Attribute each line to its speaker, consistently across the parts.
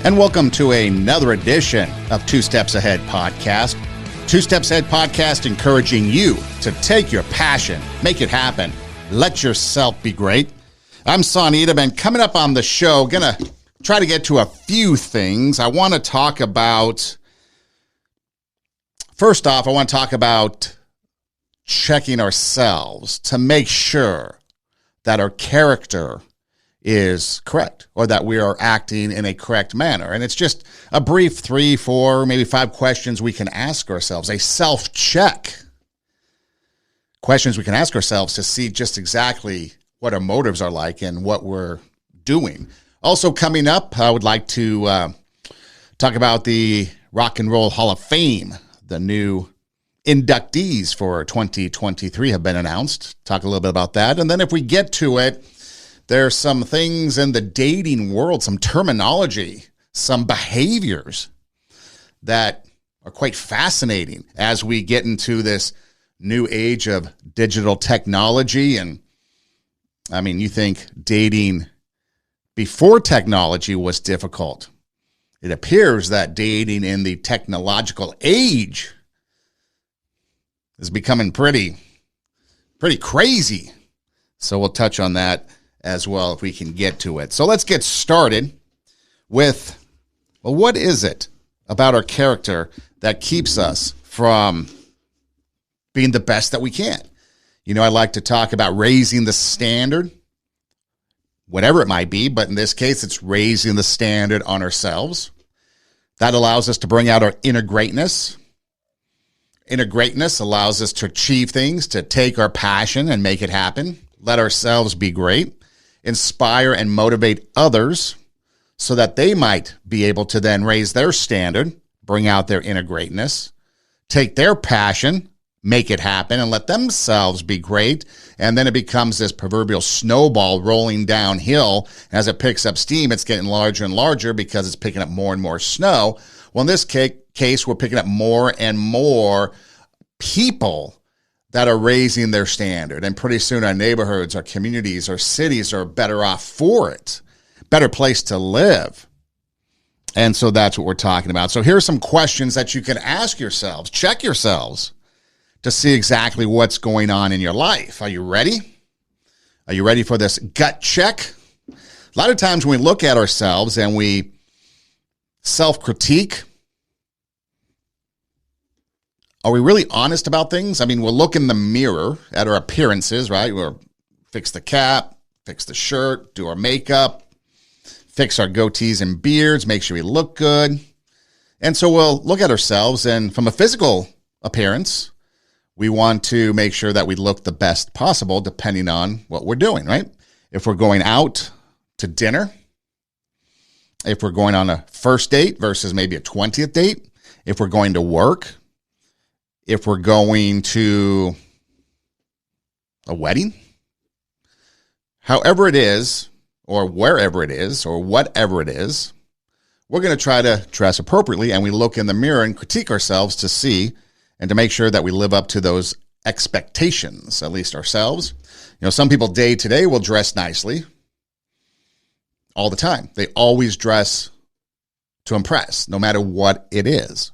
Speaker 1: And welcome to another edition of Two Steps Ahead Podcast. Two Steps Ahead Podcast encouraging you to take your passion, make it happen, let yourself be great. I'm Son Edom, and coming up on the show, gonna try to get to a few things. I want to talk about, first off, I want to talk about checking ourselves to make sure that our character is correct, or that we are acting in a correct manner. And it's just a brief 3, 4, maybe 5 questions we can ask ourselves, a self-check. Questions we can ask ourselves to see just exactly what our motives are like and what we're doing. Also coming up, I would like to talk about the Rock and Roll Hall of Fame. The new inductees for 2023 have been announced. Talk a little bit about that. And then if we get to it, there's some things in the dating world, some terminology, some behaviors that are quite fascinating as we get into this new age of digital technology. And I mean, you think dating before technology was difficult. It appears that dating in the technological age is becoming pretty crazy. So we'll touch on that as well if we can get to it. So let's get started with, well, what is it about our character that keeps us from being the best that we can? You know, I like to talk about raising the standard, whatever it might be, but in this case, it's raising the standard on ourselves. That allows us to bring out our inner greatness. Inner greatness allows us to achieve things, to take our passion and make it happen, let ourselves be great, inspire and motivate others so that they might be able to then raise their standard, bring out their inner greatness, take their passion, make it happen, and let themselves be great. And then it becomes this proverbial snowball rolling downhill. As it picks up steam, it's getting larger and larger because it's picking up more and more snow. Well, in this case, we're picking up more and more people that are raising their standard. And pretty soon our neighborhoods, our communities, our cities are better off for it. Better place to live. And so that's what we're talking about. So here are some questions that you can ask yourselves. Check yourselves to see exactly what's going on in your life. Are you ready? Are you ready for this gut check? A lot of times when we look at ourselves and we self-critique, are we really honest about things? I mean, we'll look in the mirror at our appearances, right? We'll fix the cap, fix the shirt, do our makeup, fix our goatees and beards, make sure we look good. And so we'll look at ourselves, and from a physical appearance, we want to make sure that we look the best possible depending on what we're doing, right? If we're going out to dinner, if we're going on a first date versus maybe a 20th date, if we're going to work, if we're going to a wedding, however it is, or wherever it is, or whatever it is, we're going to try to dress appropriately, and we look in the mirror and critique ourselves to see and to make sure that we live up to those expectations, at least ourselves. You know, some people day to day will dress nicely all the time. They always dress to impress, no matter what it is.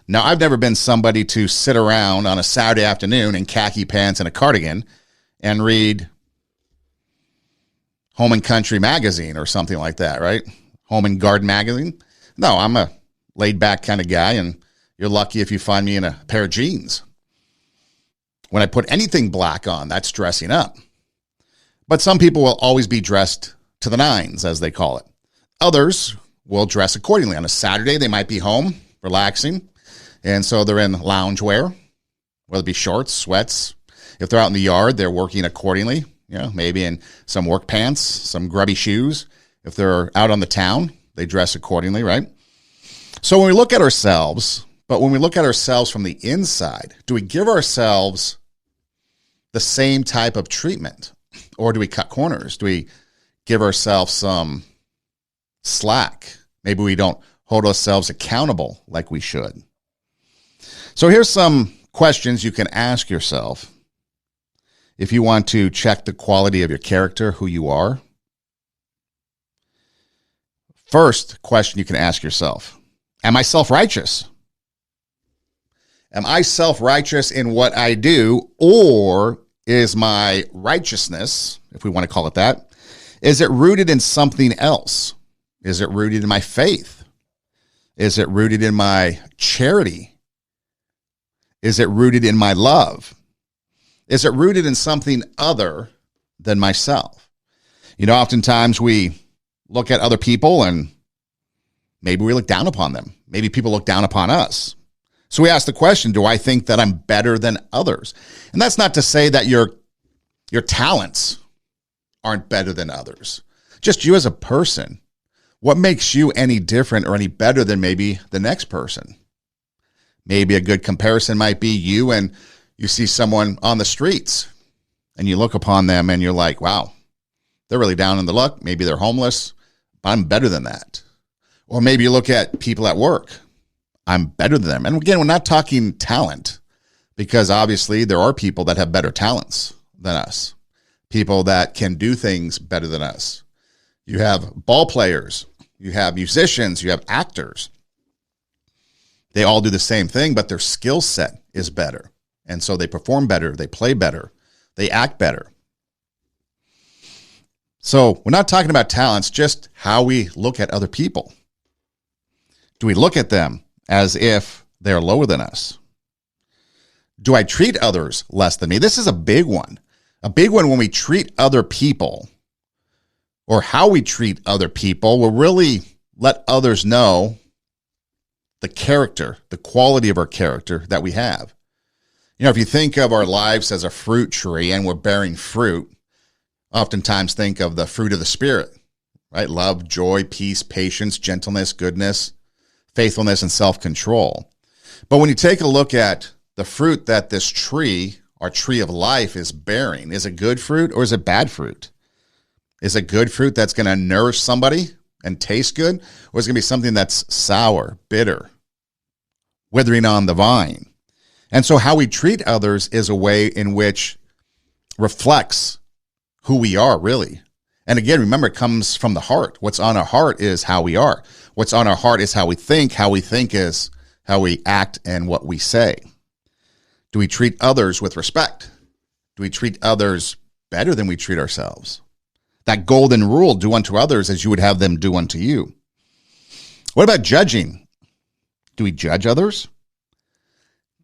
Speaker 1: Now, I've never been somebody to sit around on a Saturday afternoon in khaki pants and a cardigan and read Home and Country magazine or something like that, right? Home and Garden magazine. No, I'm a laid-back kind of guy, and you're lucky if you find me in a pair of jeans. When I put anything black on, that's dressing up. But some people will always be dressed to the nines, as they call it. Others will dress accordingly. On a Saturday, they might be home, relaxing, and so they're in loungewear, whether it be shorts, sweats. If they're out in the yard, they're working accordingly, you know, maybe in some work pants, some grubby shoes. If they're out on the town, they dress accordingly, right? So when we look at ourselves, but when we look at ourselves from the inside, do we give ourselves the same type of treatment? Or do we cut corners? Do we give ourselves some slack? Maybe we don't hold ourselves accountable like we should. So here's some questions you can ask yourself if you want to check the quality of your character, who you are. First question you can ask yourself, am I self-righteous? Am I self-righteous in what I do, or is my righteousness, if we want to call it that, is it rooted in something else? Is it rooted in my faith? Is it rooted in my charity? Is it rooted in my love? Is it rooted in something other than myself? You know, oftentimes we look at other people and maybe we look down upon them. Maybe people look down upon us. So we ask the question, do I think that I'm better than others? And that's not to say that your talents aren't better than others. Just you as a person. What makes you any different or any better than maybe the next person? Maybe a good comparison might be you and you see someone on the streets and you look upon them and you're like, wow, they're really down in the luck. Maybe they're homeless, but I'm better than that. Or maybe you look at people at work. I'm better than them. And again, we're not talking talent, because obviously there are people that have better talents than us, people that can do things better than us. You have ball players, you have musicians, you have actors. They all do the same thing, but their skill set is better. And so they perform better, they play better, they act better. So we're not talking about talents, just how we look at other people. Do we look at them as if they're lower than us? Do I treat others less than me? This is a big one. A big one when we treat other people, or how we treat other people, will really let others know the character, the quality of our character that we have. You know, if you think of our lives as a fruit tree and we're bearing fruit, oftentimes think of the fruit of the Spirit, right? Love, joy, peace, patience, gentleness, goodness, faithfulness, and self-control. But when you take a look at the fruit that this tree, our tree of life, is bearing, is it good fruit or is it bad fruit? Is it good fruit that's going to nourish somebody and taste good? Or is it going to be something that's sour, bitter, withering on the vine? And so how we treat others is a way in which reflects who we are, really. And again, remember, it comes from the heart. What's on our heart is how we are. What's on our heart is how we think. How we think is how we act and what we say. Do we treat others with respect? Do we treat others better than we treat ourselves? That golden rule, do unto others as you would have them do unto you. What about judging? Do we judge others?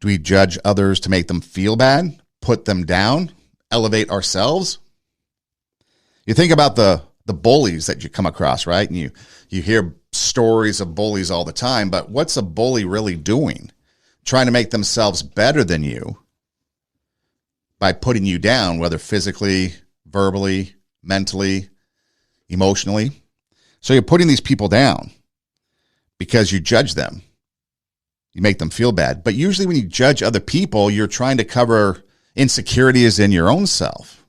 Speaker 1: Do we judge others to make them feel bad, put them down, elevate ourselves? You think about the bullies that you come across, right? And you hear stories of bullies all the time, but what's a bully really doing? Trying to make themselves better than you by putting you down, whether physically, verbally, mentally, emotionally. So you're putting these people down because you judge them. You make them feel bad. But usually when you judge other people, you're trying to cover insecurities in your own self.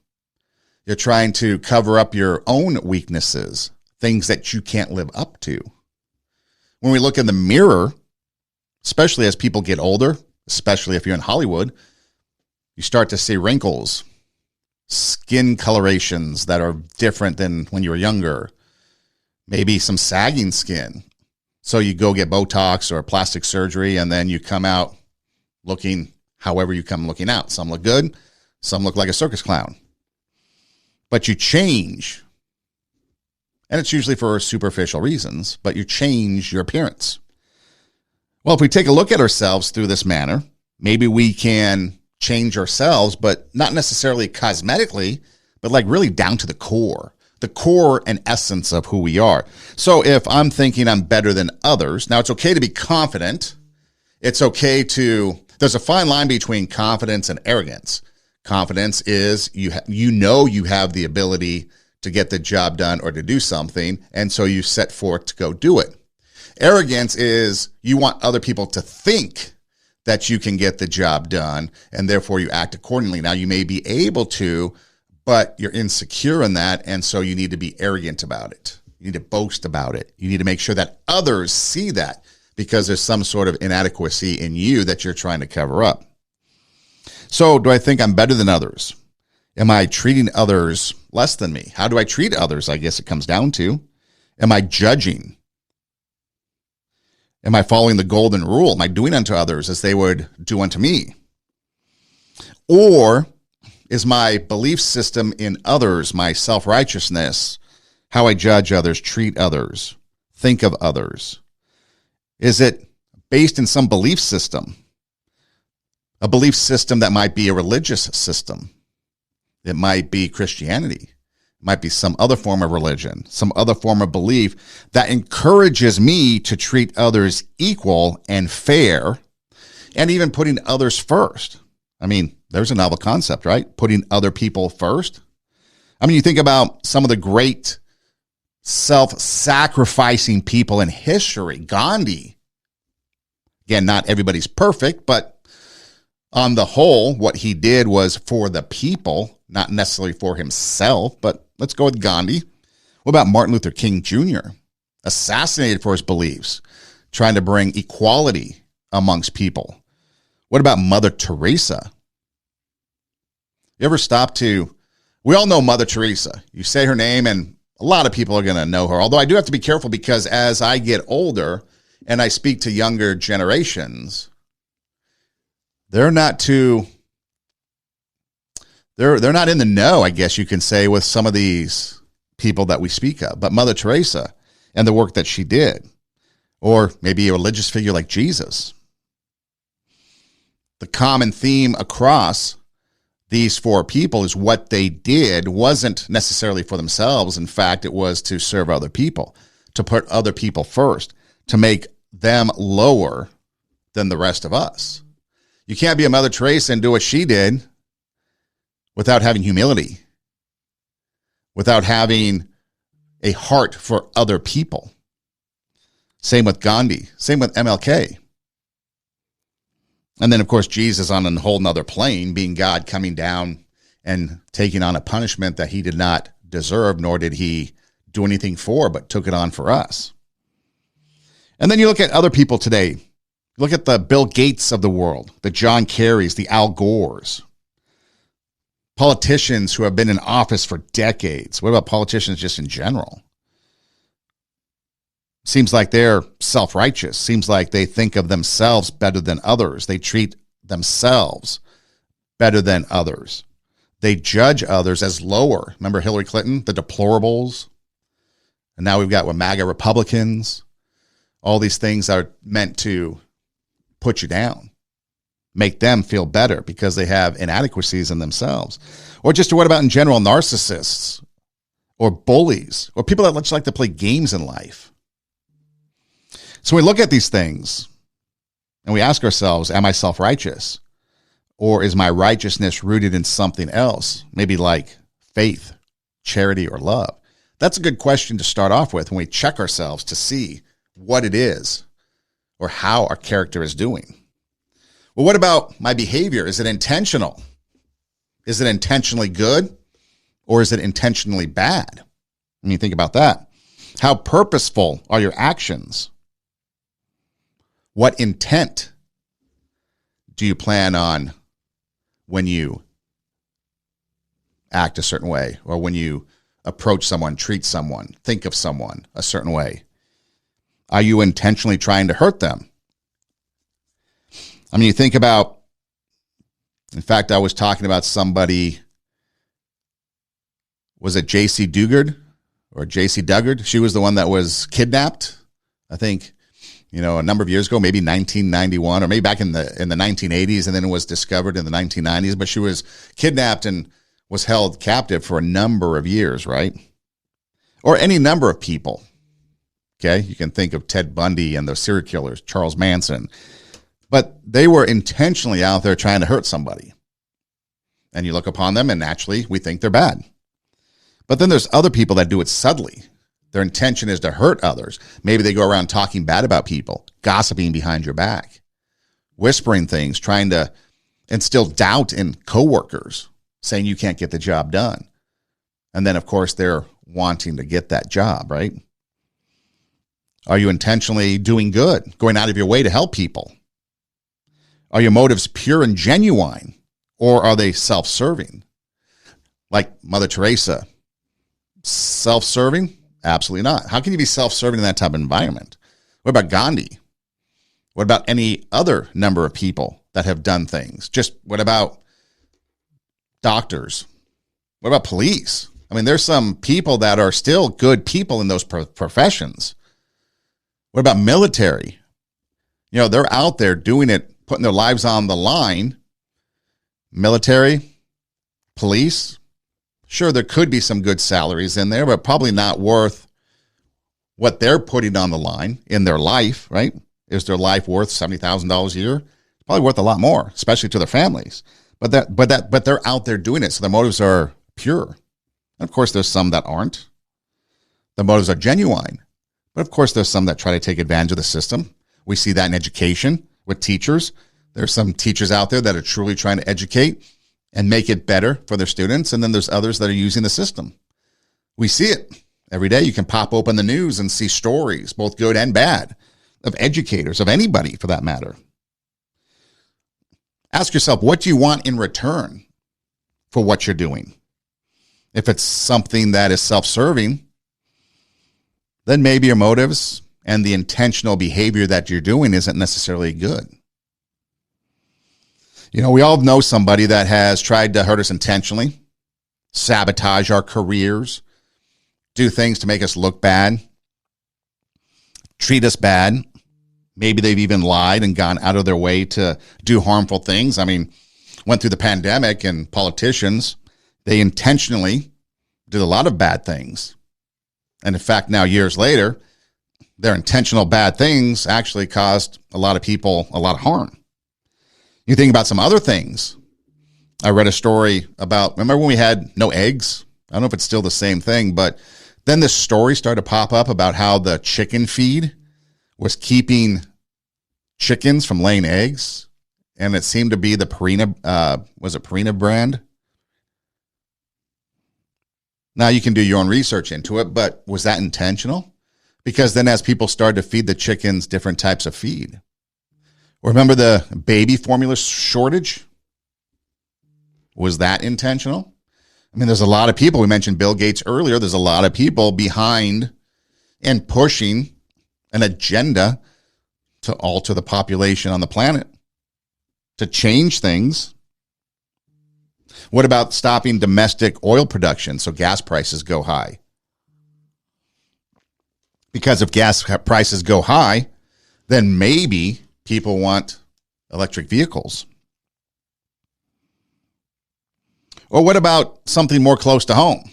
Speaker 1: You're trying to cover up your own weaknesses, things that you can't live up to. When we look in the mirror, especially as people get older, especially if you're in Hollywood, you start to see wrinkles, skin colorations that are different than when you were younger, maybe some sagging skin. So you go get Botox or plastic surgery, and then you come out looking however you come looking out. Some look good, some look like a circus clown. But you change, and it's usually for superficial reasons, but you change your appearance. Well, if we take a look at ourselves through this manner, maybe we can change ourselves, but not necessarily cosmetically, but like really down to the core and essence of who we are. So if I'm thinking I'm better than others, now it's okay to be confident. It's okay there's a fine line between confidence and arrogance. Confidence is you have the ability to get the job done or to do something, and so you set forth to go do it. Arrogance is you want other people to think that you can get the job done, and therefore you act accordingly. Now, you may be able to, but you're insecure in that, and so you need to be arrogant about it. You need to boast about it. You need to make sure that others see that, because there's some sort of inadequacy in you that you're trying to cover up. So do I think I'm better than others? Am I treating others less than me? How do I treat others? I guess it comes down to, am I judging? Am I following the golden rule? Am I doing unto others as they would do unto me? Or is my belief system in others, my self-righteousness, how I judge others, treat others, think of others, is it based in some belief system? A belief system that might be a religious system. It might be Christianity. It might be some other form of religion, some other form of belief that encourages me to treat others equal and fair, and even putting others first. I mean, there's a novel concept, right? Putting other people first. I mean, you think about some of the great self-sacrificing people in history. Gandhi. Again, not everybody's perfect, but on the whole, what he did was for the people, not necessarily for himself, but let's go with Gandhi. What about Martin Luther King Jr.? Assassinated for his beliefs, trying to bring equality amongst people. What about Mother Teresa? You ever stop to, we all know Mother Teresa. You say her name and a lot of people are going to know her. Although I do have to be careful because as I get older and I speak to younger generations, they're not in the know, I guess you can say, with some of these people that we speak of. But Mother Teresa and the work that she did, or maybe a religious figure like Jesus. The common theme across these four people is what they did wasn't necessarily for themselves. In fact, it was to serve other people, to put other people first, to make them lower than the rest of us. You can't be a Mother Teresa and do what she did without having humility, without having a heart for other people. Same with Gandhi, same with MLK. And then, of course, Jesus on a whole nother plane, being God coming down and taking on a punishment that he did not deserve, nor did he do anything for, but took it on for us. And then you look at other people today. Look at the Bill Gates of the world, the John Kerrys, the Al Gores. Politicians who have been in office for decades. What about politicians just in general? Seems like they're self-righteous. Seems like they think of themselves better than others. They treat themselves better than others. They judge others as lower. Remember Hillary Clinton, the deplorables? And now we've got MAGA Republicans. All these things are meant to put you down, make them feel better because they have inadequacies in themselves. Or just what about in general, narcissists or bullies or people that just like to play games in life. So we look at these things and we ask ourselves, am I self-righteous? Or is my righteousness rooted in something else? Maybe like faith, charity, or love. That's a good question to start off with when we check ourselves to see what it is or how our character is doing. Well, what about my behavior? Is it intentional? Is it intentionally good? Or is it intentionally bad? I mean, think about that. How purposeful are your actions? What intent do you plan on when you act a certain way, or when you approach someone, treat someone, think of someone a certain way? Are you intentionally trying to hurt them? I mean, you think about, in fact, I was talking about somebody, was it J.C. Dugard or J.C. Dugard? She was the one that was kidnapped, I think, a number of years ago, maybe 1991, or maybe back in the 1980s, and then it was discovered in the 1990s. But she was kidnapped and was held captive for a number of years, right? Or any number of people. Okay, you can think of Ted Bundy and those serial killers, Charles Manson. But they were intentionally out there trying to hurt somebody. And you look upon them and naturally we think they're bad. But then there's other people that do it subtly. Their intention is to hurt others. Maybe they go around talking bad about people, gossiping behind your back, whispering things, trying to instill doubt in coworkers, saying you can't get the job done. And then, of course, they're wanting to get that job, right? Are you intentionally doing good, going out of your way to help people? Are your motives pure and genuine, or are they self-serving? Like Mother Teresa, self-serving? Absolutely not. How can you be self-serving in that type of environment? What about Gandhi? What about any other number of people that have done things? Just what about doctors? What about police? I mean, there's some people that are still good people in those professions. What about military? You know, they're out there doing it, putting their lives on the line. Military, police, sure, there could be some good salaries in there, but probably not worth what they're putting on the line in their life, right? Is their life worth $70,000 a year? It's probably worth a lot more, especially to their families. But they're out there doing it, so their motives are pure. And of course, there's some that aren't. The motives are genuine. But of course, there's some that try to take advantage of the system. We see that in education with teachers. There's some teachers out there that are truly trying to educate and make it better for their students. And then there's others that are using the system. We see it every day. You can pop open the news and see stories, both good and bad, of educators, of anybody for that matter. Ask yourself, what do you want in return for what you're doing? If it's something that is self-serving, then maybe your motives and the intentional behavior that you're doing isn't necessarily good. You know, we all know somebody that has tried to hurt us intentionally, sabotage our careers, do things to make us look bad, treat us bad. Maybe they've even lied and gone out of their way to do harmful things. I mean, went through the pandemic, and politicians, they intentionally did a lot of bad things. And in fact, now years later, their intentional bad things actually caused a lot of people a lot of harm. You think about some other things. I read a story about, remember when we had no eggs? I don't know if it's still the same thing, but then this story started to pop up about how the chicken feed was keeping chickens from laying eggs. And it seemed to be the Purina, was it Purina brand? Now you can do your own research into it, but was that intentional? Because then as people started to feed the chickens different types of feed. Remember the baby formula shortage? Was that intentional? I mean, there's a lot of people, we mentioned Bill Gates earlier, there's a lot of people behind and pushing an agenda to alter the population on the planet, to change things. What about stopping domestic oil production so gas prices go high? Because if gas prices go high, then maybe people want electric vehicles. Or what about something more close to home?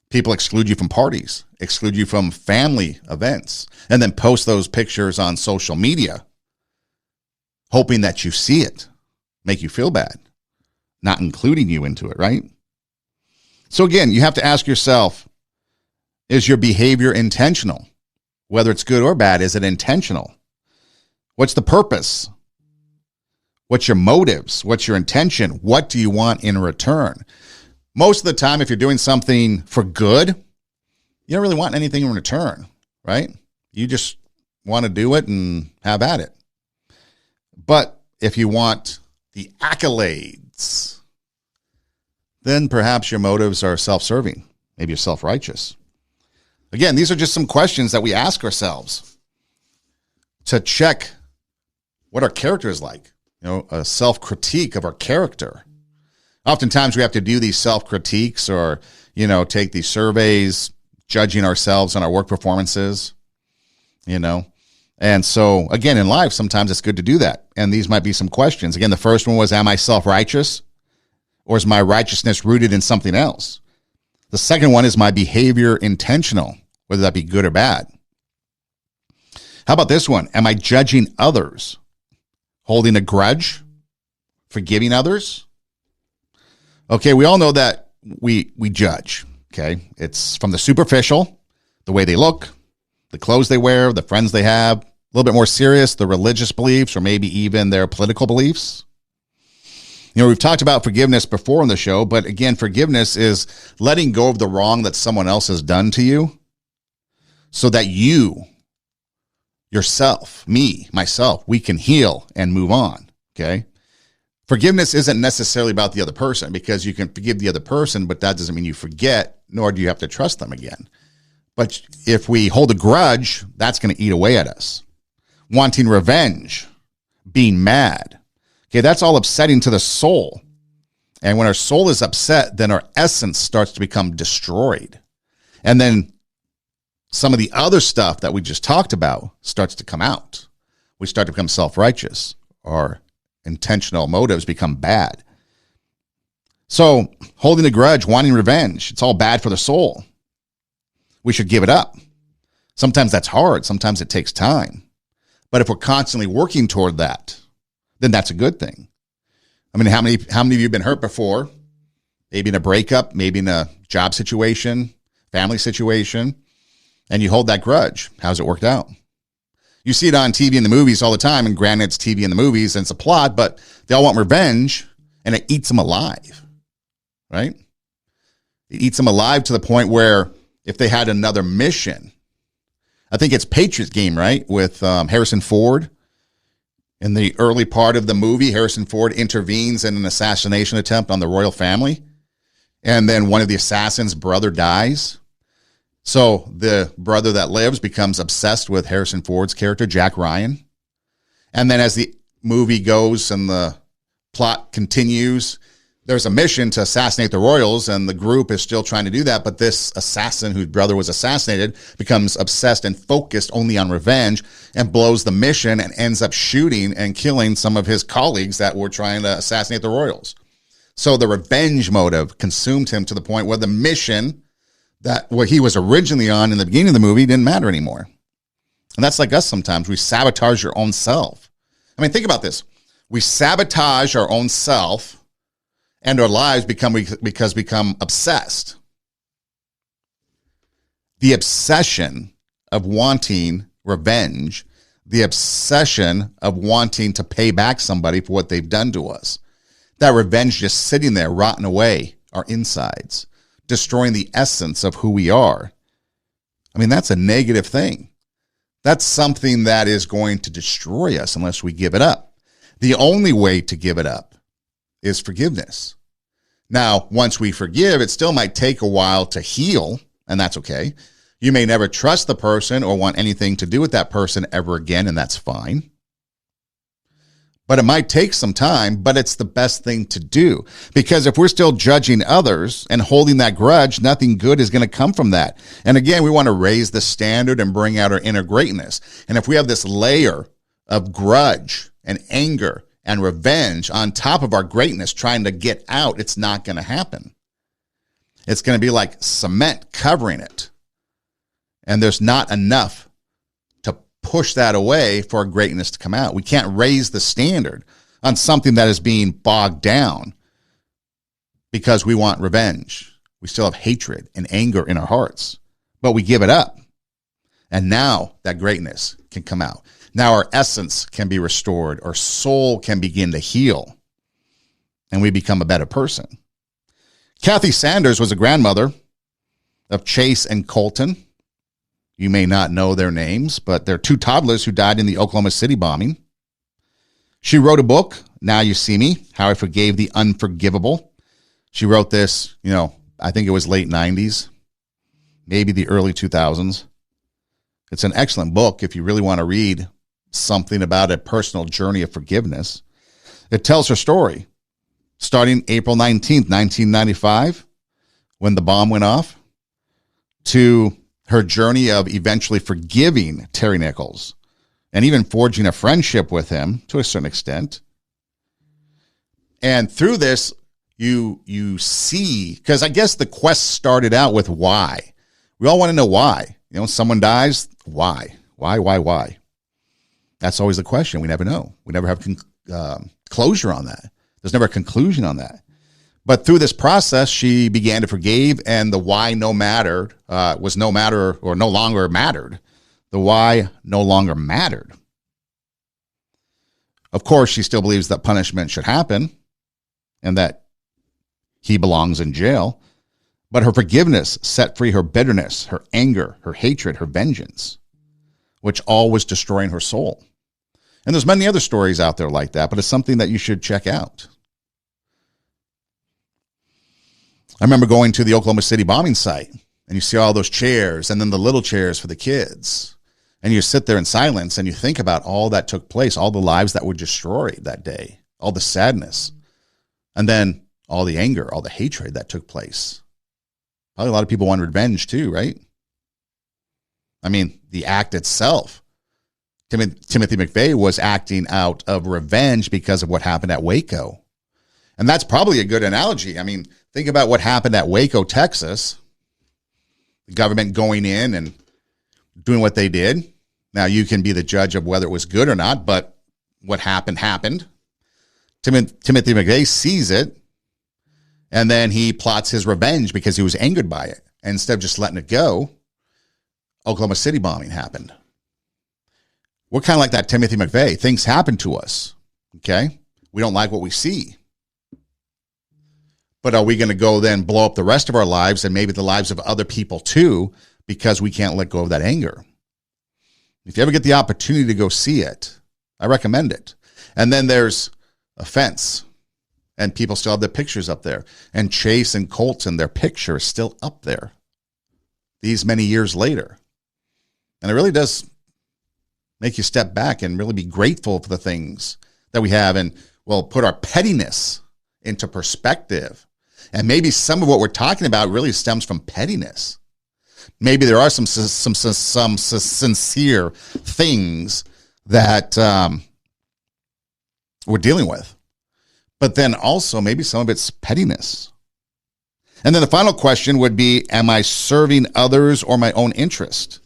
Speaker 1: People exclude you from parties, exclude you from family events, and then post those pictures on social media, hoping that you see it, make you feel bad, not including you into it, right? So again, you have to ask yourself, is your behavior intentional? Whether it's good or bad, is it intentional? What's the purpose? What's your motives? What's your intention? What do you want in return? Most of the time, if you're doing something for good, you don't really want anything in return, right? You just want to do it and have at it. But if you want the accolades, then perhaps your motives are self-serving. Maybe you're self-righteous. Again, these are just some questions that we ask ourselves to check what our character is like. You know, a self-critique of our character. Oftentimes we have to do these self-critiques or, you know, take these surveys, judging ourselves on our work performances, you know. And so, again, in life, sometimes it's good to do that. And these might be some questions. Again, the first one was, am I self-righteous? Or is my righteousness rooted in something else? The second one, is my behavior intentional, whether that be good or bad? How about this one? Am I judging others? Holding a grudge? Forgiving others? Okay, we all know that we judge, okay? It's from the superficial, the way they look, the clothes they wear, the friends they have, a little bit more serious, the religious beliefs, or maybe even their political beliefs. You know, we've talked about forgiveness before on the show, but again, forgiveness is letting go of the wrong that someone else has done to you so that you, yourself, me, myself, we can heal and move on, okay? Forgiveness isn't necessarily about the other person, because you can forgive the other person, but that doesn't mean you forget, nor do you have to trust them again. But if we hold a grudge, that's going to eat away at us. wanting revenge, being mad. Okay, that's all upsetting to the soul. And when our soul is upset, then our essence starts to become destroyed. And then some of the other stuff that we just talked about starts to come out. We start to become self-righteous. Our intentional motives become bad. So holding a grudge, wanting revenge, it's all bad for the soul. We should give it up. Sometimes that's hard. Sometimes it takes time. But if we're constantly working toward that, then that's a good thing. I mean, how many of you have been hurt before? Maybe in a breakup, maybe in a job situation, family situation, and you hold that grudge. How's it worked out? You see it on TV and the movies all the time, and granted, it's TV and the movies, and it's a plot, but they all want revenge, and it eats them alive, right? It eats them alive to the point where if they had another mission, I think it's Patriots game, right, with Harrison Ford. In the early part of the movie, Harrison Ford intervenes in an assassination attempt on the royal family, and then one of the assassins' brother dies. So the brother that lives becomes obsessed with Harrison Ford's character, Jack Ryan. And then as the movie goes and the plot continues, there's a mission to assassinate the royals, and the group is still trying to do that. But this assassin whose brother was assassinated becomes obsessed and focused only on revenge and blows the mission and ends up shooting and killing some of his colleagues that were trying to assassinate the royals. So the revenge motive consumed him to the point where the mission that what he was originally on in the beginning of the movie didn't matter anymore. And that's like us sometimes. We sabotage your own self. I mean, think about this. We sabotage our own self, and our lives become obsessed. The obsession of wanting revenge, the obsession of wanting to pay back somebody for what they've done to us. That revenge just sitting there, rotting away our insides, destroying the essence of who we are. I mean, that's a negative thing. That's something that is going to destroy us unless we give it up. The only way to give it up is forgiveness. Now, once we forgive, it still might take a while to heal, and that's okay. You may never trust the person or want anything to do with that person ever again, and that's fine. But it might take some time, but it's the best thing to do. Because if we're still judging others and holding that grudge, nothing good is going to come from that. And again, we want to raise the standard and bring out our inner greatness. And if we have this layer of grudge and anger and revenge on top of our greatness trying to get out, it's not going to happen. It's going to be like cement covering it. And there's not enough to push that away for our greatness to come out. We can't raise the standard on something that is being bogged down because we want revenge. We still have hatred and anger in our hearts, but we give it up. And now that greatness can come out. Now our essence can be restored. Our soul can begin to heal. And we become a better person. Kathy Sanders was a grandmother of Chase and Colton. You may not know their names, but they're two toddlers who died in the Oklahoma City bombing. She wrote a book, Now You See Me, How I Forgave the Unforgivable. She wrote this, I think it was late 90s, maybe the early 2000s. It's an excellent book if you really want to read something about a personal journey of forgiveness. It tells her story, starting April 19th, 1995, when the bomb went off, to her journey of eventually forgiving Terry Nichols and even forging a friendship with him to a certain extent. And through this, you see, because I guess the quest started out with why. We all want to know why. Someone dies, why? Why? That's always the question. We never know. We never have closure on that. There's never a conclusion on that. But through this process, she began to forgive, and the why no longer mattered. The why no longer mattered. Of course, she still believes that punishment should happen and that he belongs in jail. But her forgiveness set free her bitterness, her anger, her hatred, her vengeance, which all was destroying her soul. And there's many other stories out there like that, but it's something that you should check out. I remember going to the Oklahoma City bombing site, and you see all those chairs, and then the little chairs for the kids. And you sit there in silence and you think about all that took place, all the lives that were destroyed that day, all the sadness, and then all the anger, all the hatred that took place. Probably a lot of people want revenge too, right? I mean, the act itself, Timothy McVeigh was acting out of revenge because of what happened at Waco. And that's probably a good analogy. I mean, think about what happened at Waco, Texas. The government going in and doing what they did. Now, you can be the judge of whether it was good or not, but what happened, happened. Timothy McVeigh sees it, and then he plots his revenge because he was angered by it. And instead of just letting it go, Oklahoma City bombing happened. We're kind of like that Timothy McVeigh. Things happen to us, okay? We don't like what we see. But are we going to go then blow up the rest of our lives and maybe the lives of other people too because we can't let go of that anger? If you ever get the opportunity to go see it, I recommend it. And then there's offense, and people still have their pictures up there. And Chase and Colton, their picture is still up there these many years later. And it really does make you step back and really be grateful for the things that we have and, well, put our pettiness into perspective. And maybe some of what we're talking about really stems from pettiness. Maybe there are some sincere things that we're dealing with. But then also maybe some of it's pettiness. And then the final question would be, am I serving others or my own interest?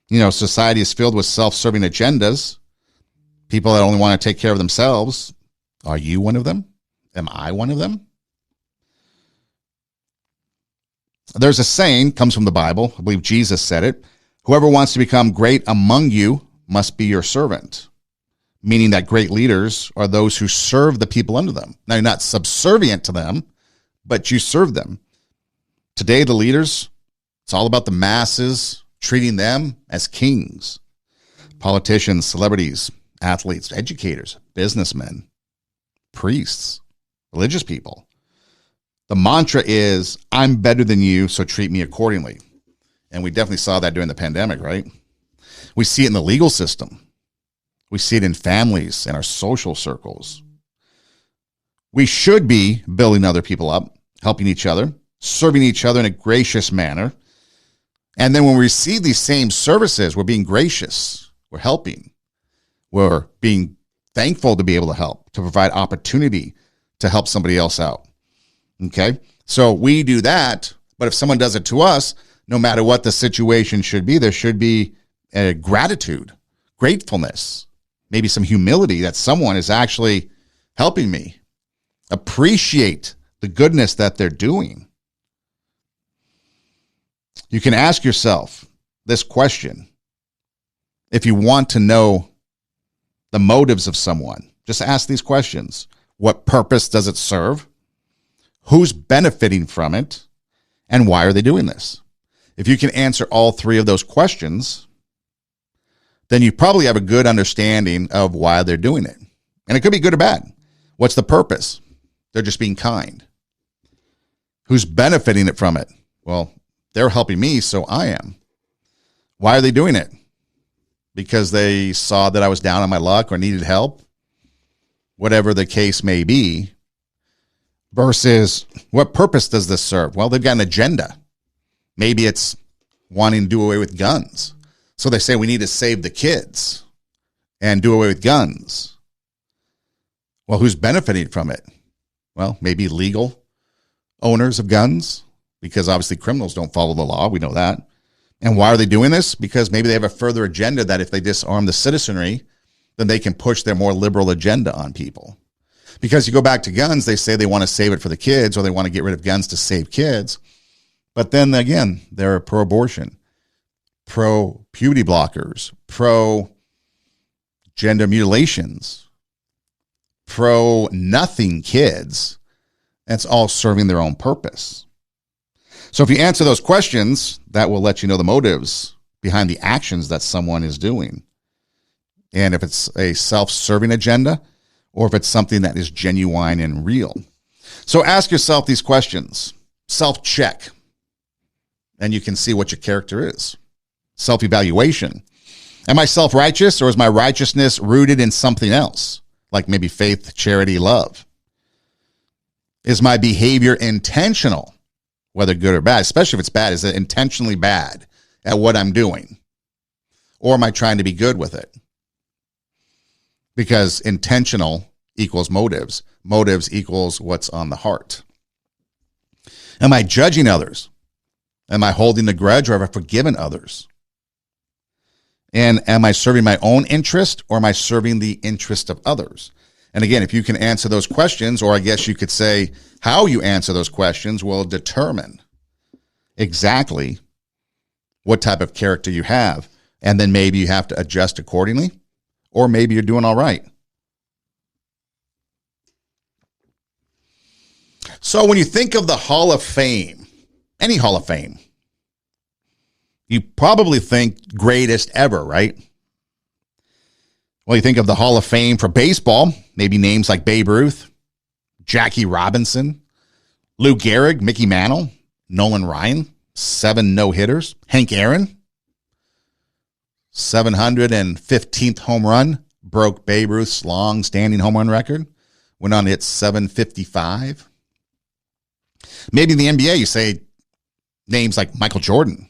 Speaker 1: You know, society is filled with self-serving agendas. People that only want to take care of themselves. Are you one of them? Am I one of them? There's a saying, comes from the Bible. I believe Jesus said it. Whoever wants to become great among you must be your servant. Meaning that great leaders are those who serve the people under them. Now, you're not subservient to them, but you serve them. Today, the leaders, it's all about the masses, treating them as kings. Politicians, celebrities, athletes, educators, businessmen, priests, religious people. The mantra is, I'm better than you, so treat me accordingly. And we definitely saw that during the pandemic, right? We see it in the legal system. We see it in families, in our social circles. We should be building other people up, helping each other, serving each other in a gracious manner. And then when we receive these same services, we're being gracious. We're helping. We're being thankful to be able to help, to provide opportunity to help somebody else out. Okay? So we do that, but if someone does it to us, no matter what the situation should be, there should be a gratitude, gratefulness, maybe some humility that someone is actually helping me. Appreciate the goodness that they're doing. You can ask yourself this question. If you want to know the motives of someone, just ask these questions. What purpose does it serve? Who's benefiting from it? And why are they doing this? If you can answer all three of those questions, then you probably have a good understanding of why they're doing it. And it could be good or bad. What's the purpose? They're just being kind. Who's benefiting it from it? Well, they're helping me, so I am. Why are they doing it? Because they saw that I was down on my luck or needed help? Whatever the case may be. Versus, what purpose does this serve? Well, they've got an agenda. Maybe it's wanting to do away with guns. So they say we need to save the kids and do away with guns. Well, who's benefiting from it? Well, maybe legal owners of guns, because obviously criminals don't follow the law. We know that. And why are they doing this? Because maybe they have a further agenda that if they disarm the citizenry, then they can push their more liberal agenda on people. Because you go back to guns, they say they want to save it for the kids, or they want to get rid of guns to save kids. But then again, they're pro-abortion, pro-puberty blockers, pro-gender mutilations, pro-nothing kids. That's all serving their own purpose. So if you answer those questions, that will let you know the motives behind the actions that someone is doing. And if it's a self-serving agenda, or if it's something that is genuine and real. So ask yourself these questions. Self-check. And you can see what your character is. Self-evaluation. Am I self-righteous, or is my righteousness rooted in something else, like maybe faith, charity, love? Is my behavior intentional, whether good or bad? Especially if it's bad, is it intentionally bad at what I'm doing? Or am I trying to be good with it? Because intentional equals motives. Motives equals what's on the heart. Am I judging others? Am I holding the grudge, or have I forgiven others? And am I serving my own interest, or am I serving the interest of others? And again, if you can answer those questions, or I guess you could say how you answer those questions, will determine exactly what type of character you have. And then maybe you have to adjust accordingly, or maybe you're doing all right. So when you think of the Hall of Fame, any Hall of Fame, you probably think greatest ever, right? Well, you think of the Hall of Fame for baseball, maybe names like Babe Ruth, Jackie Robinson, Lou Gehrig, Mickey Mantle, Nolan Ryan, 7 no-hitters, Hank Aaron, 715th home run, broke Babe Ruth's long-standing home run record, went on to hit 755. Maybe in the NBA, you say names like Michael Jordan,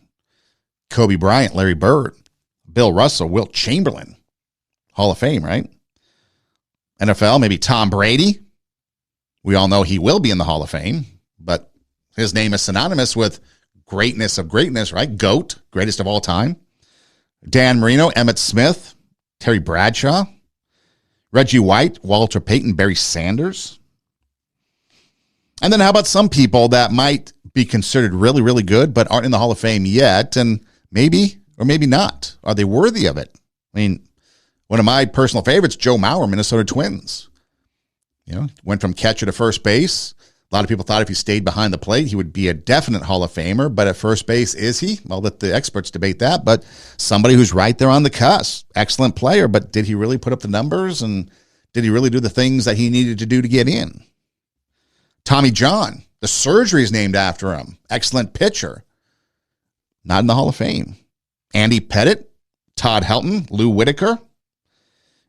Speaker 1: Kobe Bryant, Larry Bird, Bill Russell, Wilt Chamberlain, Hall of Fame, right? NFL, maybe Tom Brady. We all know he will be in the Hall of Fame, but his name is synonymous with greatness of greatness, right? GOAT, greatest of all time. Dan Marino, Emmitt Smith, Terry Bradshaw, Reggie White, Walter Payton, Barry Sanders. And then how about some people that might be considered really, really good, but aren't in the Hall of Fame yet, and maybe or maybe not? Are they worthy of it? I mean, one of my personal favorites, Joe Mauer, Minnesota Twins. You know, went from catcher to first base. A lot of people thought if he stayed behind the plate, he would be a definite Hall of Famer. But at first base, is he? Well, let the experts debate that. But somebody who's right there on the cusp. Excellent player, but did he really put up the numbers? And did he really do the things that he needed to do to get in? Tommy John, the surgery is named after him. Excellent pitcher. Not in the Hall of Fame. Andy Pettitte, Todd Helton, Lou Whitaker.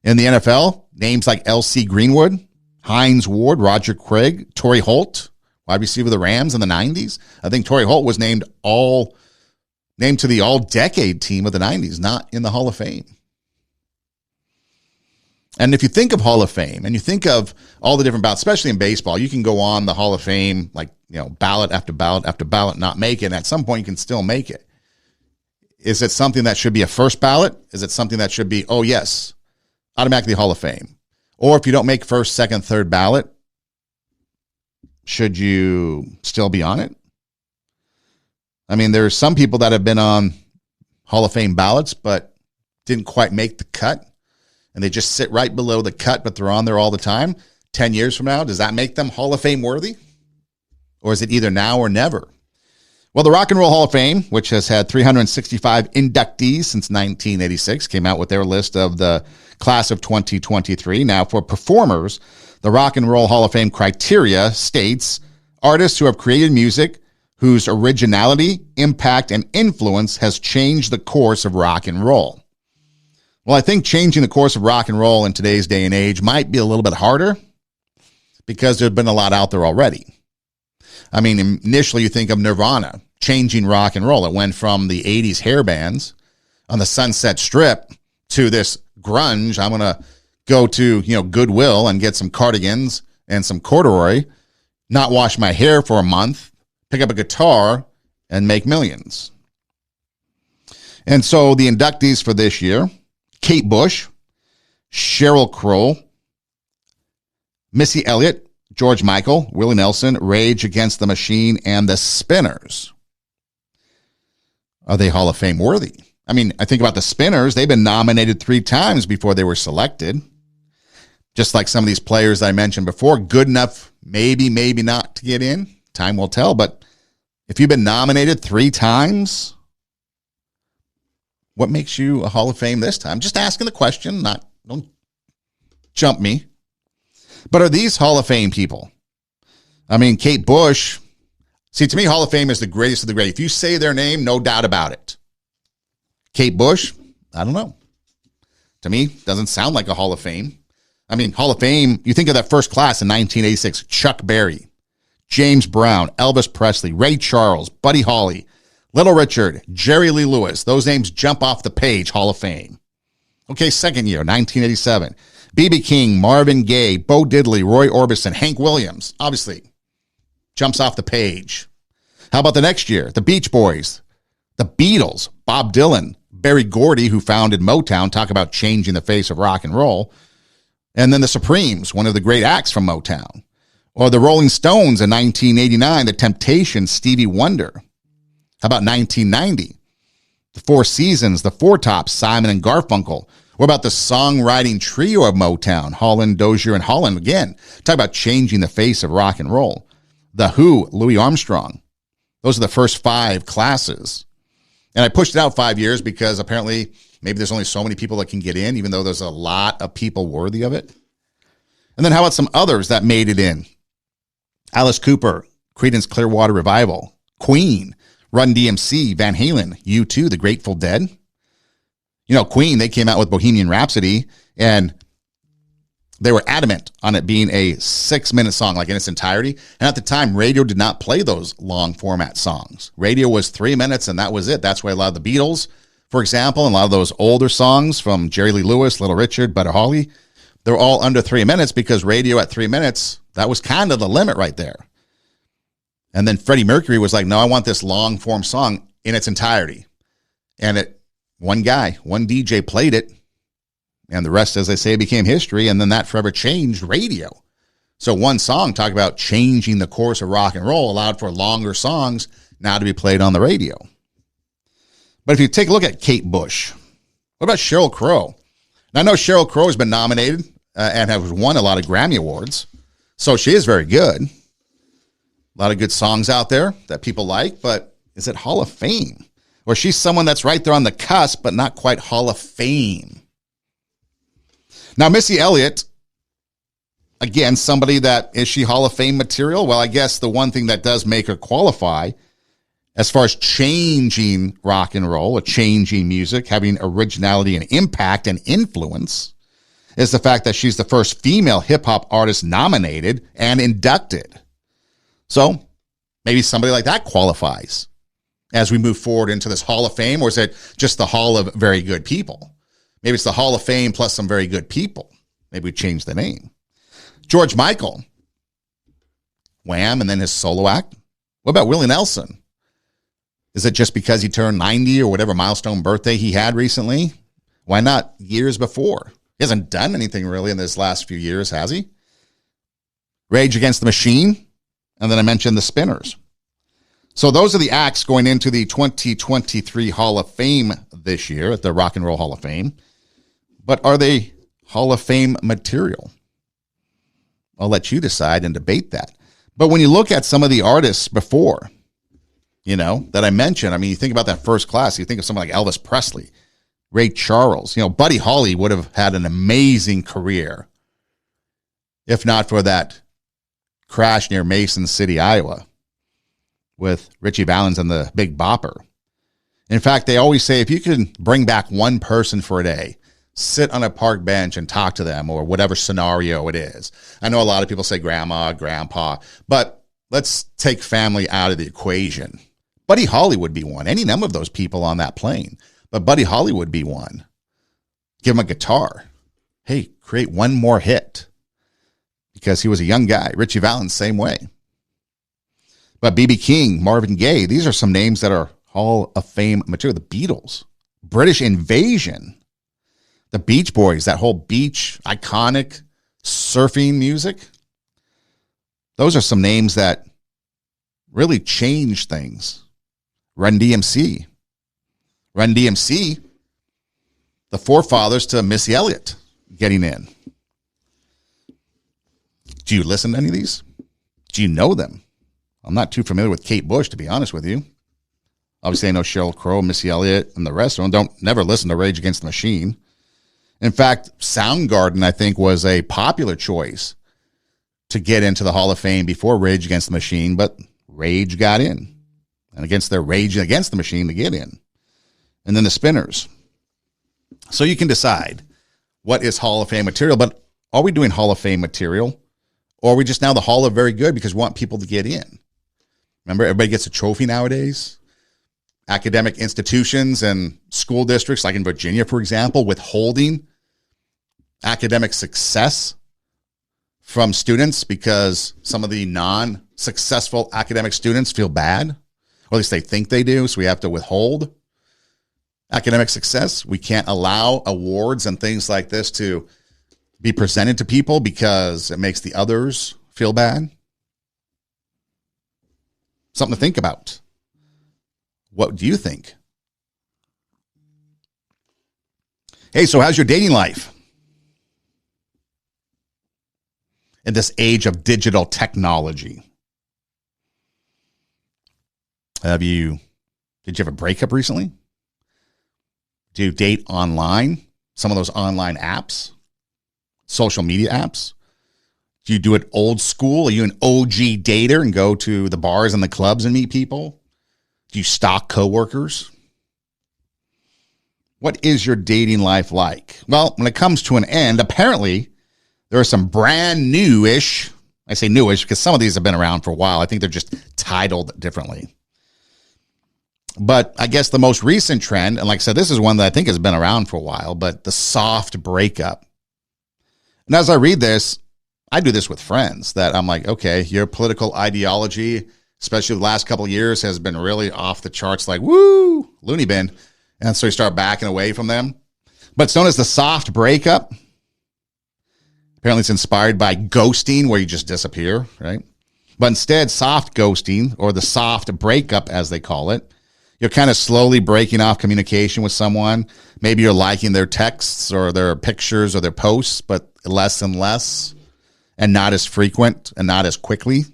Speaker 1: In the NFL, names like L.C. Greenwood, Hines Ward, Roger Craig, Torrey Holt, wide receiver of the Rams in the 90s. I think Torrey Holt was named to the all-decade team of the 90s, not in the Hall of Fame. And if you think of Hall of Fame and you think of all the different ballots, especially in baseball, you can go on the Hall of Fame, like, you know, ballot after ballot after ballot, not make it. And at some point, you can still make it. Is it something that should be a first ballot? Is it something that should be, oh, yes, automatically Hall of Fame? Or if you don't make first, second, third ballot, should you still be on it? I mean, there's some people that have been on Hall of Fame ballots, but didn't quite make the cut. And they just sit right below the cut, but they're on there all the time. 10 years from now, does that make them Hall of Fame worthy? Or is it either now or never? Well, the Rock and Roll Hall of Fame, which has had 365 inductees since 1986, came out with their list of the class of 2023. Now, for performers, the Rock and Roll Hall of Fame criteria states artists who have created music whose originality, impact, and influence has changed the course of rock and roll. Well, I think changing the course of rock and roll in today's day and age might be a little bit harder because there's been a lot out there already. I mean, initially you think of Nirvana changing rock and roll. It went from the 80s hair bands on the Sunset Strip to this grunge. I'm going to go to, Goodwill and get some cardigans and some corduroy, not wash my hair for a month, pick up a guitar, and make millions. And so the inductees for this year: Kate Bush, Sheryl Crow, Missy Elliott, George Michael, Willie Nelson, Rage Against the Machine, and the Spinners. Are they Hall of Fame worthy? I mean, I think about the Spinners. They've been nominated 3 times before they were selected. Just like some of these players I mentioned before, good enough, maybe not to get in. Time will tell. But if you've been nominated 3 times, what makes you a Hall of Fame this time? Just asking the question, don't jump me. But are these Hall of Fame people? I mean, Kate Bush, see, to me, Hall of Fame is the greatest of the great. If you say their name, no doubt about it. Kate Bush, I don't know. To me, doesn't sound like a Hall of Fame. I mean, Hall of Fame, you think of that first class in 1986, Chuck Berry, James Brown, Elvis Presley, Ray Charles, Buddy Holly, Little Richard, Jerry Lee Lewis. Those names jump off the page, Hall of Fame. Okay, second year, 1987. B.B. King, Marvin Gaye, Bo Diddley, Roy Orbison, Hank Williams, obviously, jumps off the page. How about the next year? The Beach Boys, the Beatles, Bob Dylan, Berry Gordy, who founded Motown, talk about changing the face of rock and roll. And then the Supremes, one of the great acts from Motown. Or the Rolling Stones in 1989, the Temptations, Stevie Wonder. How about 1990? The Four Seasons, the Four Tops, Simon and Garfunkel. What about the songwriting trio of Motown, Holland, Dozier, and Holland? Again, talk about changing the face of rock and roll. The Who, Louis Armstrong. Those are the first 5 classes. And I pushed it out 5 years because apparently maybe there's only so many people that can get in, even though there's a lot of people worthy of it. And then how about some others that made it in? Alice Cooper, Creedence Clearwater Revival, Queen, Run DMC, Van Halen, U2, The Grateful Dead. You know, Queen, they came out with Bohemian Rhapsody, and they were adamant on it being a 6-minute song, like in its entirety. And at the time, radio did not play those long format songs. Radio was 3 minutes, and that was it. That's why a lot of the Beatles, for example, and a lot of those older songs from Jerry Lee Lewis, Little Richard, Buddy Holly, they're all under 3 minutes because radio at 3 minutes, that was kind of the limit right there. And then Freddie Mercury was like, no, I want this long form song in its entirety. And one guy, one DJ played it. And the rest, as they say, became history. And then that forever changed radio. So one song, talk about changing the course of rock and roll, allowed for longer songs now to be played on the radio. But if you take a look at Kate Bush, what about Sheryl Crow? Now, I know Sheryl Crow has been nominated and has won a lot of Grammy Awards. So she is very good. A lot of good songs out there that people like, but is it Hall of Fame? Or she's someone that's right there on the cusp, but not quite Hall of Fame. Now, Missy Elliott, again, somebody that, is she Hall of Fame material? Well, I guess the one thing that does make her qualify as far as changing rock and roll or changing music, having originality and impact and influence, is the fact that she's the first female hip-hop artist nominated and inducted. So maybe somebody like that qualifies as we move forward into this Hall of Fame, or is it just the Hall of Very Good People? Maybe it's the Hall of Fame plus some very good people. Maybe we change the name. George Michael, Wham, and then his solo act. What about Willie Nelson? Is it just because he turned 90 or whatever milestone birthday he had recently? Why not years before? He hasn't done anything really in this last few years, has he? Rage Against the Machine. And then I mentioned the Spinners. So those are the acts going into the 2023 Hall of Fame this year at the Rock and Roll Hall of Fame. But are they Hall of Fame material? I'll let you decide and debate that. But when you look at some of the artists before, you know, that I mentioned, I mean, you think about that first class, you think of someone like Elvis Presley, Ray Charles, you know, Buddy Holly would have had an amazing career if not for that crash near Mason City, Iowa, with Richie Valens and the Big Bopper. In fact, they always say if you can bring back one person for a day, sit on a park bench and talk to them, or whatever scenario it is. I know a lot of people say grandma, grandpa, but let's take family out of the equation. Buddy Holly would be one. Any number of those people on that plane, but Buddy Holly would be one. Give him a guitar. Hey, create one more hit. Because he was a young guy. Richie Valens, same way. But B.B. King, Marvin Gaye, these are some names that are Hall of Fame material. The Beatles, British Invasion, the Beach Boys, that whole beach, iconic surfing music. Those are some names that really changed things. Run DMC. Run DMC, the forefathers to Missy Elliott getting in. Do you listen to any of these? Do you know them? I'm not too familiar with Kate Bush, to be honest with you. Obviously, I know Sheryl Crow, Missy Elliott, and the rest of them. Don't never listen to Rage Against the Machine. In fact, Soundgarden, I think, was a popular choice to get into the Hall of Fame before Rage Against the Machine, but Rage got in. And against their Rage Against the Machine to get in. And then the Spinners. So you can decide. what is Hall of Fame material, but are we doing Hall of Fame material? Or are we just now the Hall of Very Good because we want people to get in? Remember, everybody gets a trophy nowadays. Academic institutions and school districts, like in Virginia, for example, withholding academic success from students because some of the non-successful academic students feel bad, or at least they think they do, so we have to withhold academic success. We can't allow awards and things like this to be presented to people because it makes the others feel bad. Something to think about. What do you think? Hey, so how's your dating life? In this age of digital technology. Did you have a breakup recently? Do you date online? Some of those online apps? Social media apps? Do you do it old school? Are you an OG dater and go to the bars and the clubs and meet people? Do you stalk coworkers? What is your dating life like? Well, when it comes to an end, apparently there are some brand new-ish, I say newish because some of these have been around for a while. I think they're just titled differently. But I guess the most recent trend, and like I said, this is one that I think has been around for a while, but the soft breakup. And as I read this, I do this with friends that I'm like, okay, your political ideology, especially the last couple of years, has been really off the charts, like, woo, loony bin. And so you start backing away from them. But it's known as the soft breakup. Apparently it's inspired by ghosting, where you just disappear, right? But instead, soft ghosting, or the soft breakup, as they call it, you're kind of slowly breaking off communication with someone. Maybe you're liking their texts or their pictures or their posts, but less and less, and not as frequent and not as quickly.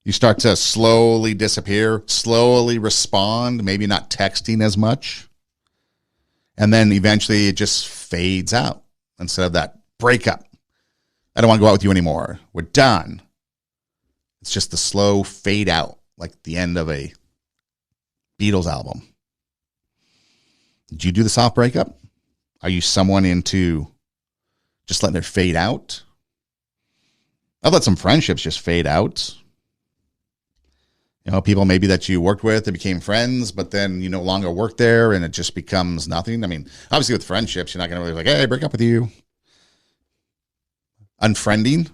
Speaker 1: You start to slowly disappear, slowly respond, maybe not texting as much. And then eventually it just fades out instead of that breakup. I don't want to go out with you anymore. We're done. It's just the slow fade out, like the end of a Beatles album. Did you do the soft breakup? Are you someone into just letting it fade out? I've let some friendships just fade out. You know, people maybe that you worked with, they became friends, but then you no longer work there and it just becomes nothing. I mean, obviously with friendships, you're not going to really like, hey, break up with you. Unfriending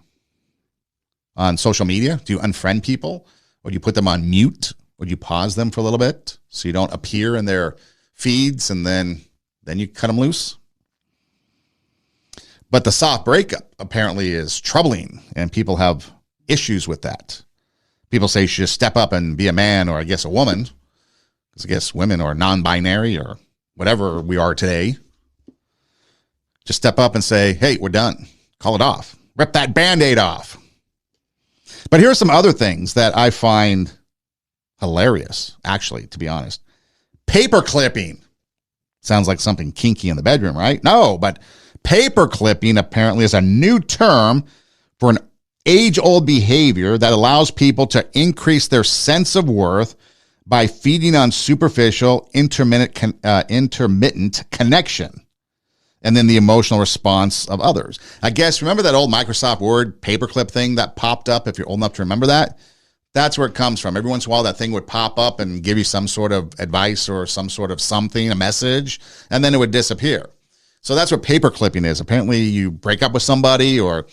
Speaker 1: on social media. Do you unfriend people? Or do you put them on mute? Or do you pause them for a little bit so you don't appear in their feeds and then you cut them loose? But the soft breakup apparently is troubling, and people have issues with that. People say you should just step up and be a man, or I guess a woman, because I guess women are non-binary or whatever we are today. Just step up and say, hey, we're done. Call it off. Rip that Band-Aid off. But here are some other things that I find hilarious, actually, to be honest. Paper clipping. Sounds like something kinky in the bedroom, right? No, but paper clipping apparently is a new term for an age-old behavior that allows people to increase their sense of worth by feeding on superficial, intermittent connection, and then the emotional response of others. I guess, remember that old Microsoft Word paperclip thing that popped up, if you're old enough to remember that? That's where it comes from. Every once in a while, that thing would pop up and give you some sort of advice or some sort of something, a message, and then it would disappear. So that's what paper clipping is. Apparently, you break up with somebody, or,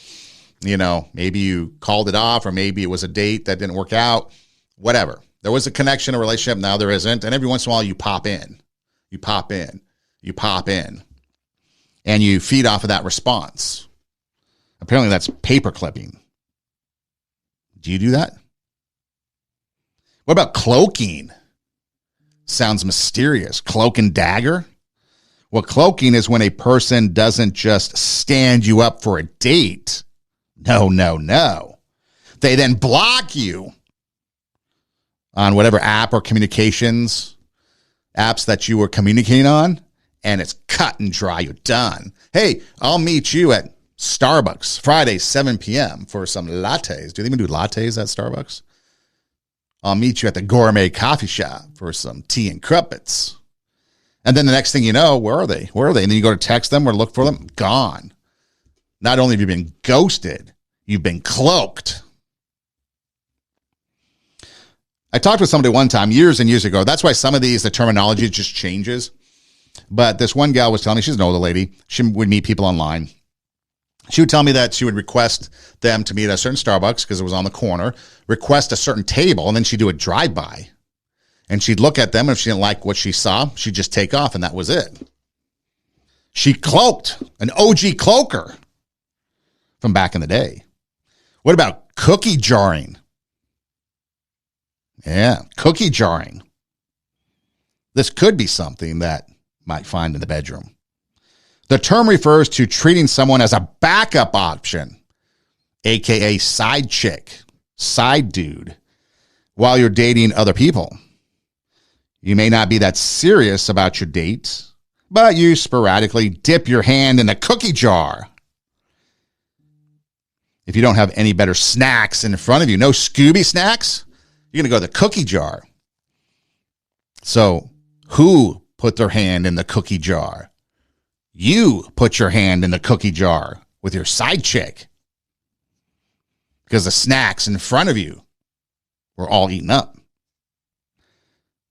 Speaker 1: you know, maybe you called it off, or maybe it was a date that didn't work out, whatever. There was a connection, a relationship, now there isn't. And every once in a while, you pop in, and you feed off of that response. Apparently, that's paper clipping. Do you do that? What about cloaking? Sounds mysterious. Cloak and dagger? Well, cloaking is when a person doesn't just stand you up for a date. No. They then block you on whatever app or communications apps that you were communicating on, and it's cut and dry. You're done. Hey, I'll meet you at Starbucks Friday, 7 p.m. for some lattes. Do they even do lattes at Starbucks? I'll meet you at the gourmet coffee shop for some tea and crumpets. And then the next thing you know, where are they? Where are they? And then you go to text them or look for them. Gone. Not only have you been ghosted, you've been cloaked. I talked with somebody one time years and years ago. That's why some of these, the terminology just changes. But this one gal was telling me, she's an older lady. She would meet people online. She would tell me that she would request them to meet at a certain Starbucks because it was on the corner, request a certain table, and then she'd do a drive-by. And she'd look at them, and if she didn't like what she saw, she'd just take off, and that was it. She cloaked, an OG cloaker from back in the day. What about cookie jarring? Yeah, cookie jarring. This could be something that might find in the bedroom. The term refers to treating someone as a backup option, aka side chick, side dude, while you're dating other people. You may not be that serious about your dates, but you sporadically dip your hand in the cookie jar. If you don't have any better snacks in front of you, no Scooby snacks, you're going to go to the cookie jar. So who put their hand in the cookie jar? You put your hand in the cookie jar with your side chick because the snacks in front of you were all eaten up.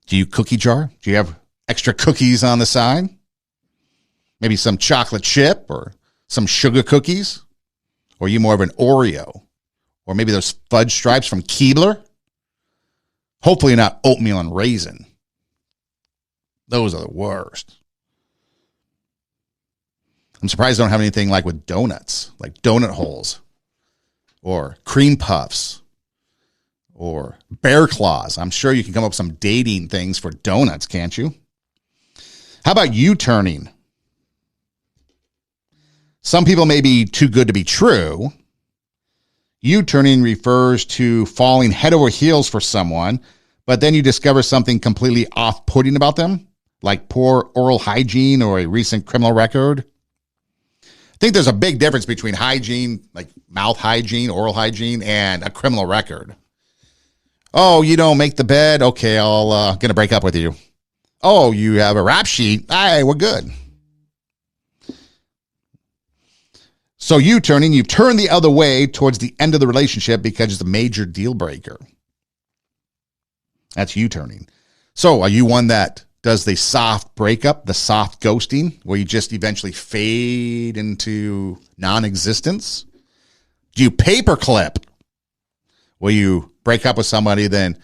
Speaker 1: Do you cookie jar? Do you have extra cookies on the side? Maybe some chocolate chip or some sugar cookies? Or are you more of an Oreo? Or maybe those fudge stripes from Keebler? Hopefully not oatmeal and raisin. Those are the worst. I'm surprised I don't have anything like with donuts, like donut holes or cream puffs or bear claws. I'm sure you can come up with some dating things for donuts, can't you? How about U-turning? Some people may be too good to be true. U-turning refers to falling head over heels for someone, but then you discover something completely off-putting about them, like poor oral hygiene or a recent criminal record. I think there's a big difference between hygiene, like mouth hygiene, oral hygiene, and a criminal record. Oh, you don't make the bed? Okay, I'll gonna break up with you. Oh, you have a rap sheet? Hey, we're good. So U-turning, you've turned the other way towards the end of the relationship because it's a major deal breaker. That's U-turning. So are you one that does the soft breakup, the soft ghosting, where you just eventually fade into non-existence? Do you paperclip, where you break up with somebody, then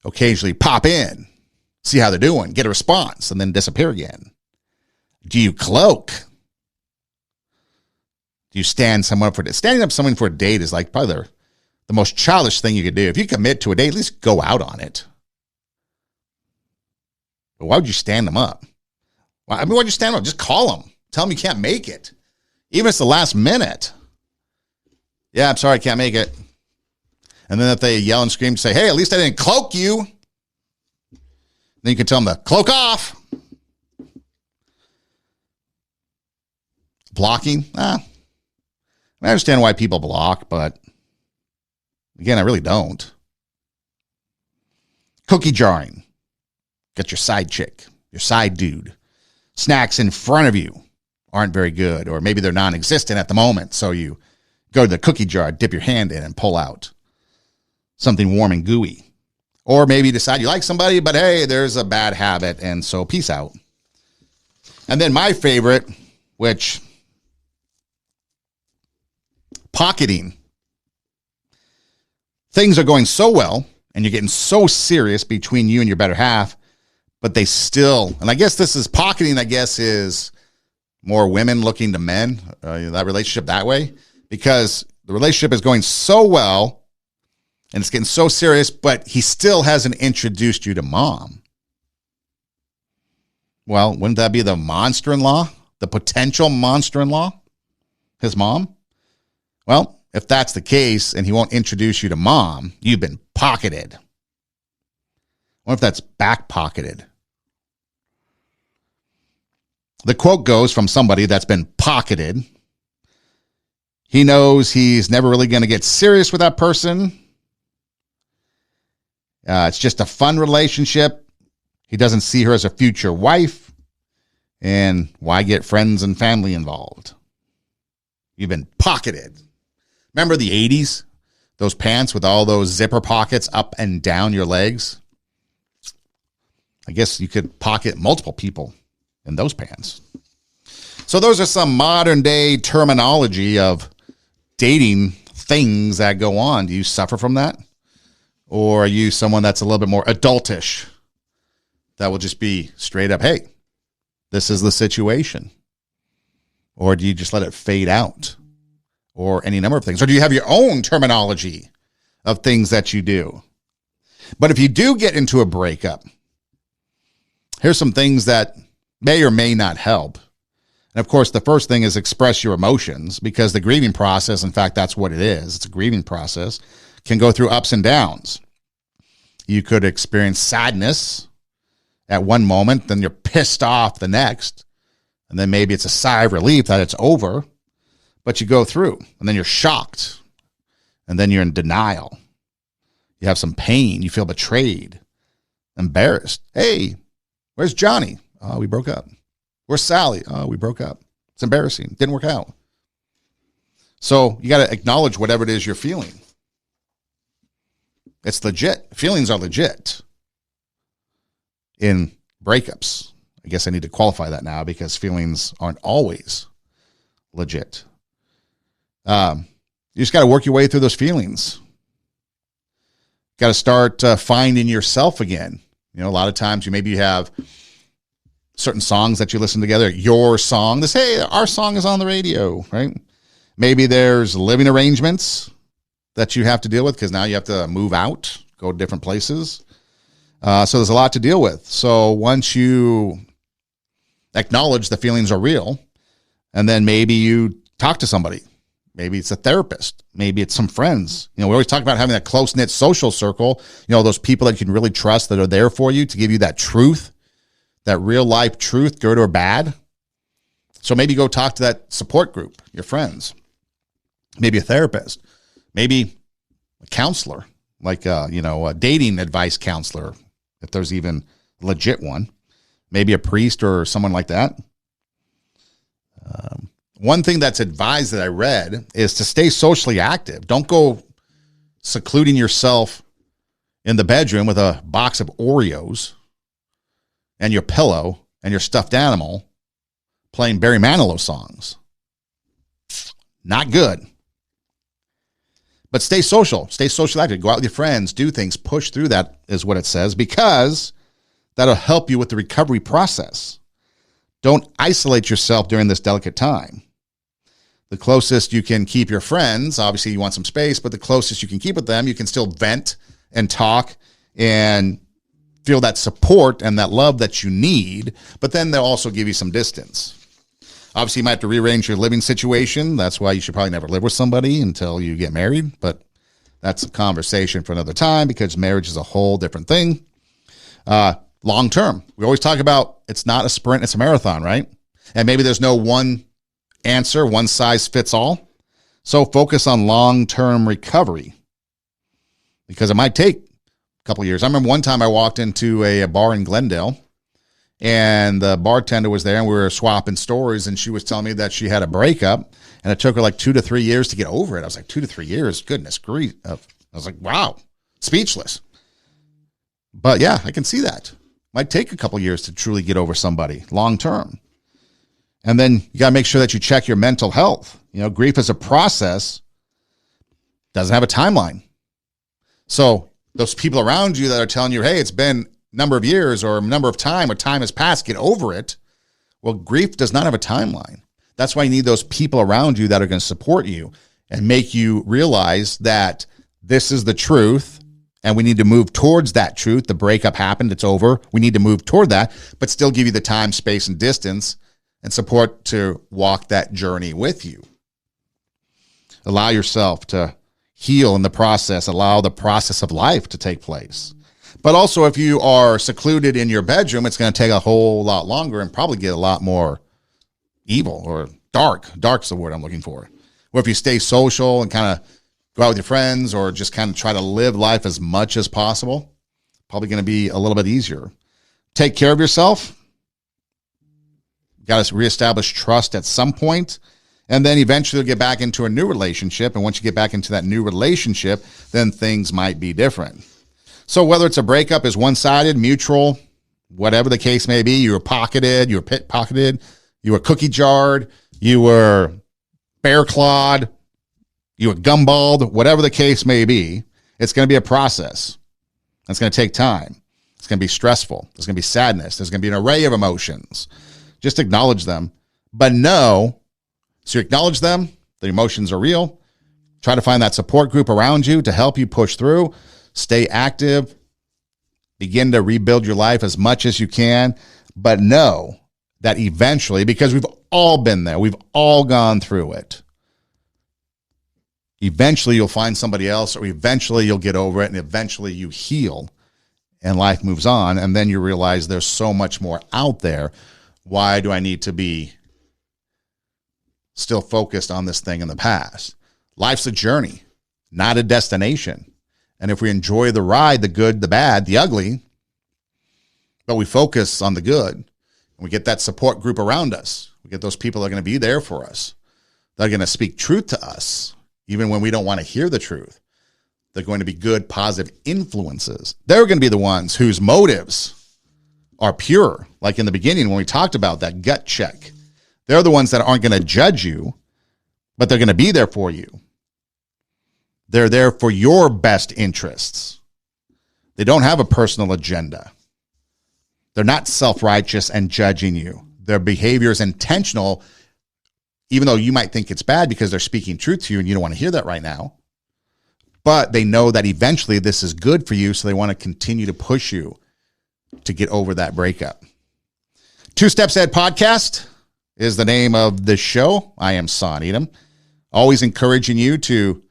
Speaker 1: occasionally pop in, see how they're doing, get a response, and then disappear again? Do you cloak? Do you stand someone up for a date? Standing up someone for a date is like probably the most childish thing you could do. If you commit to a date, at least go out on it. But why would you stand them up? Why'd you stand them up? Just call them. Tell them you can't make it. Even if it's the last minute. Yeah, I'm sorry, I can't make it. And then if they yell and scream, say, hey, at least I didn't cloak you. Then you can tell them to cloak off. Blocking? I understand why people block, but again, I really don't. Cookie jarring. Get your side chick, your side dude. Snacks in front of you aren't very good, or maybe they're non-existent at the moment. So you go to the cookie jar, dip your hand in, and pull out something warm and gooey. Or maybe you decide you like somebody, but hey, there's a bad habit, and so peace out. And then my favorite, which, pocketing. Things are going so well, and you're getting so serious between you and your better half, but they still, and I guess this is pocketing, I guess, is more women looking to men, that relationship that way, because the relationship is going so well, and it's getting so serious, but he still hasn't introduced you to mom. Well, wouldn't that be the monster-in-law? The potential monster-in-law? His mom? Well, if that's the case and he won't introduce you to mom, you've been pocketed. What if that's back-pocketed? The quote goes from somebody that's been pocketed. He knows he's never really going to get serious with that person. It's just a fun relationship. He doesn't see her as a future wife. And why get friends and family involved? You've been pocketed. Remember the 80s? Those pants with all those zipper pockets up and down your legs? I guess you could pocket multiple people in those pants. So those are some modern day terminology of dating things that go on. Do you suffer from that? Or are you someone that's a little bit more adultish that will just be straight up, hey, this is the situation? Or do you just let it fade out? Or any number of things? Or do you have your own terminology of things that you do? But if you do get into a breakup, here's some things that may or may not help. And of course, the first thing is express your emotions, because the grieving process, in fact, that's what it is. It's a grieving process, can go through ups and downs. You could experience sadness at one moment, then you're pissed off the next, and then maybe it's a sigh of relief that it's over, but you go through, and then you're shocked, and then you're in denial. You have some pain. You feel betrayed, embarrassed. Hey, where's Johnny? Oh, we broke up. Where's Sally? Oh, we broke up. It's embarrassing. Didn't work out. So you got to acknowledge whatever it is you're feeling. It's legit. Feelings are legit in breakups. I guess I need to qualify that now, because feelings aren't always legit. You just got to work your way through those feelings. Got to start finding yourself again. You know, a lot of times you have certain songs that you listen together, your song. This, hey, our song is on the radio, right? Maybe there's living arrangements that you have to deal with, because now you have to move out, go to different places. So there's a lot to deal with. So once you acknowledge the feelings are real, and then maybe you talk to somebody. Maybe it's a therapist. Maybe it's some friends. You know, we always talk about having that close-knit social circle, you know, those people that you can really trust that are there for you to give you that truth, that real-life truth, good or bad. So maybe go talk to that support group, your friends. Maybe a therapist. Maybe a counselor, like a dating advice counselor, if there's even a legit one. Maybe a priest or someone like that. One thing that's advised that I read is to stay socially active. Don't go secluding yourself in the bedroom with a box of Oreos and your pillow and your stuffed animal playing Barry Manilow songs. Not good. But stay social. Stay socially active. Go out with your friends. Do things. Push through that is what it says, because that'll help you with the recovery process. Don't isolate yourself during this delicate time. The closest you can keep your friends, obviously you want some space, but the closest you can keep with them, you can still vent and talk and feel that support and that love that you need, but then they'll also give you some distance. Obviously, you might have to rearrange your living situation. That's why you should probably never live with somebody until you get married, but that's a conversation for another time, because marriage is a whole different thing. Long term, we always talk about it's not a sprint, it's a marathon, right? And maybe there's no one answer, one size fits all. So focus on long-term recovery, because it might take a couple of years. I remember one time I walked into a bar in Glendale, and the bartender was there, and we were swapping stories, and she was telling me that she had a breakup, and it took her like 2 to 3 years to get over it. I was like, 2 to 3 years? Goodness grief. I was like, wow, speechless. But yeah, I can see that. Might take a couple of years to truly get over somebody long term. And then you got to make sure that you check your mental health. You know, grief is a process, doesn't have a timeline. So those people around you that are telling you, hey, it's been a number of years or a number of time, or time has passed, get over it. Well, grief does not have a timeline. That's why you need those people around you that are going to support you and make you realize that this is the truth, and we need to move towards that truth. The breakup happened, it's over. We need to move toward that, but still give you the time, space, and distance and support to walk that journey with you. Allow yourself to heal in the process. Allow the process of life to take place. But also, if you are secluded in your bedroom, it's going to take a whole lot longer and probably get a lot more evil or dark. Dark's the word I'm looking for. Or if you stay social and kind of go out with your friends, or just kind of try to live life as much as possible, probably going to be a little bit easier. Take care of yourself. Got to reestablish trust at some point, and then eventually you'll get back into a new relationship. And once you get back into that new relationship, then things might be different. So whether it's a breakup is one-sided, mutual, whatever the case may be, you were pocketed, you were pickpocketed, you were cookie jarred, you were bear clawed, you were gumballed, whatever the case may be, it's going to be a process. It's going to take time. It's going to be stressful. There's going to be sadness. There's going to be an array of emotions. Just acknowledge them. But know, so you acknowledge them, the emotions are real. Try to find that support group around you to help you push through. Stay active. Begin to rebuild your life as much as you can. But know that eventually, because we've all been there, we've all gone through it, eventually you'll find somebody else, or eventually you'll get over it, and eventually you heal and life moves on. And then you realize there's so much more out there. Why do I need to be still focused on this thing in the past? Life's a journey, not a destination. And if we enjoy the ride, the good, the bad, the ugly, but we focus on the good, and we get that support group around us, we get those people that are going to be there for us, they're going to speak truth to us, even when we don't want to hear the truth. They're going to be good, positive influences. They're going to be the ones whose motives are pure. Like in the beginning when we talked about that gut check. They're the ones that aren't going to judge you, but they're going to be there for you. They're there for your best interests. They don't have a personal agenda. They're not self-righteous and judging you. Their behavior is intentional, even though you might think it's bad because they're speaking truth to you and you don't want to hear that right now. But they know that eventually this is good for you, so they want to continue to push you to get over that breakup. 2 Steps Ahead Podcast is the name of this show. I am Son Edom. Always encouraging you to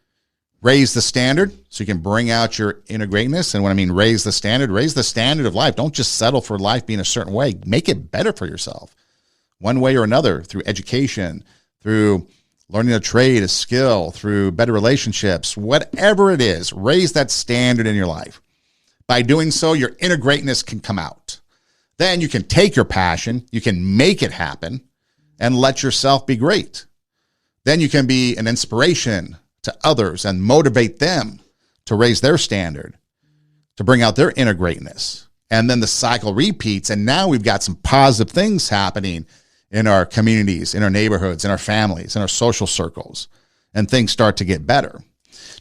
Speaker 1: raise the standard so you can bring out your inner greatness. And when I mean raise the standard of life. Don't just settle for life being a certain way. Make it better for yourself, one way or another, through education, through learning a trade, a skill, through better relationships, whatever it is. Raise that standard in your life. By doing so, your inner greatness can come out. Then you can take your passion, you can make it happen, and let yourself be great. Then you can be an inspiration to others and motivate them to raise their standard, to bring out their inner greatness. And then the cycle repeats, and now we've got some positive things happening in our communities, in our neighborhoods, in our families, in our social circles, and things start to get better.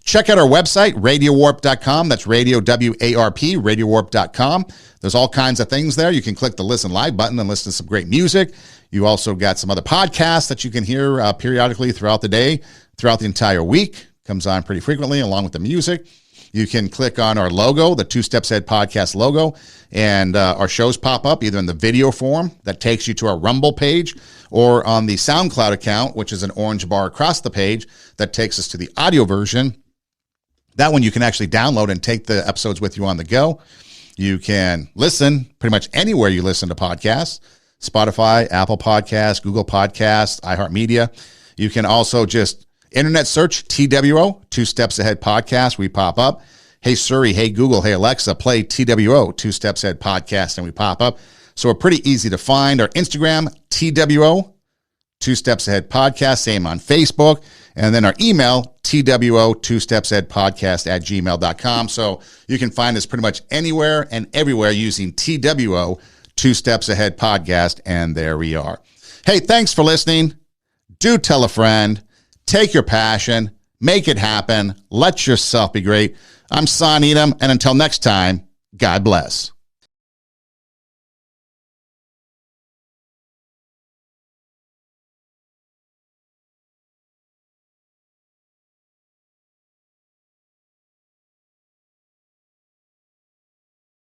Speaker 1: Check out our website, radiowarp.com. That's radio, W-A-R-P, radiowarp.com. There's all kinds of things there. You can click the Listen Live button and listen to some great music. You also got some other podcasts that you can hear periodically throughout the day, throughout the entire week. Comes on pretty frequently along with the music. You can click on our logo, the 2 Steps Ahead Podcast logo, and our shows pop up either in the video form that takes you to our Rumble page, or on the SoundCloud account, which is an orange bar across the page that takes us to the audio version. That one you can actually download and take the episodes with you on the go. You can listen pretty much anywhere you listen to podcasts: Spotify, Apple Podcasts, Google Podcasts, iHeartMedia. You can also just internet search TWO, 2 Steps Ahead Podcast. We pop up. Hey Siri, hey Google, hey Alexa, play TWO, 2 Steps Ahead Podcast, and we pop up. So we're pretty easy to find. Our Instagram, TWO, 2 Steps Ahead Podcast, same on Facebook. And then our email, TWO, 2 Steps Ahead Podcast at gmail.com. So you can find us pretty much anywhere and everywhere using TWO, 2 Steps Ahead Podcast. And there we are. Hey, thanks for listening. Do tell a friend. Take your passion. Make it happen. Let yourself be great. I'm Son Edom. And until next time, God bless.